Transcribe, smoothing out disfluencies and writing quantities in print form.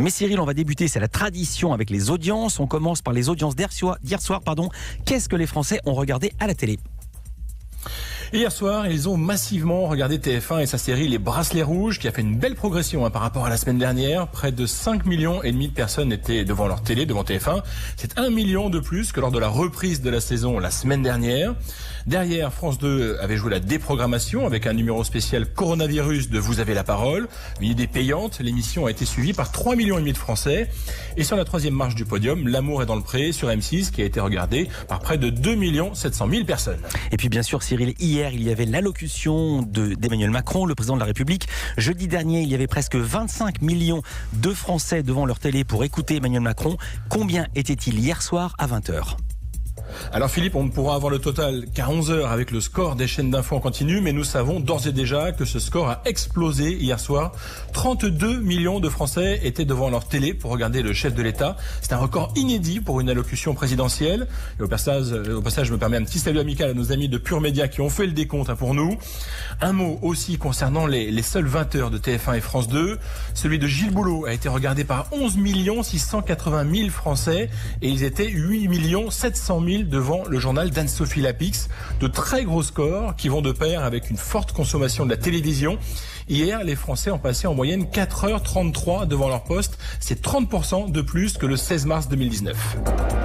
Mais Cyril, on va débuter, c'est la tradition avec les audiences. On commence par les audiences d'hier soir. Qu'est-ce que les Français ont regardé à la télé ? Hier soir, ils ont massivement regardé TF1 et sa série Les Bracelets Rouges, qui a fait une belle progression par rapport à la semaine dernière. Près de 5,5 millions de personnes étaient devant leur télé, devant TF1. C'est 1 million de plus que lors de la reprise de la saison la semaine dernière. Derrière, France 2 avait joué la déprogrammation avec un numéro spécial coronavirus de Vous avez la parole. Une idée payante, l'émission a été suivie par 3,5 millions de Français. Et sur la troisième marche du podium, L'amour est dans le pré sur M6, qui a été regardé par près de 2 700 000 personnes. Et puis bien sûr, Cyril, hier, il y avait l'allocution d'Emmanuel Macron, le président de la République. Jeudi dernier, il y avait presque 25 millions de Français devant leur télé pour écouter Emmanuel Macron. Combien était-il hier soir à 20h ? Alors Philippe, on ne pourra avoir le total qu'à 11h avec le score des chaînes d'infos en continu, mais nous savons d'ores et déjà que ce score a explosé hier soir. 32 millions de Français étaient devant leur télé pour regarder le chef de l'État. C'est un record inédit pour une allocution présidentielle. Et au passage, je me permets un petit salut amical à nos amis de Pure Média qui ont fait le décompte pour nous. Un mot aussi concernant les seuls 20 heures de TF1 et France 2. Celui de Gilles Boulot a été regardé par 11 680 000 Français et ils étaient 8 700 000 devant le journal d'Anne-Sophie Lapix. De très gros scores qui vont de pair avec une forte consommation de la télévision. Hier, les Français ont passé en moyenne 4h33 devant leur poste. C'est 30% de plus que le 16 mars 2019.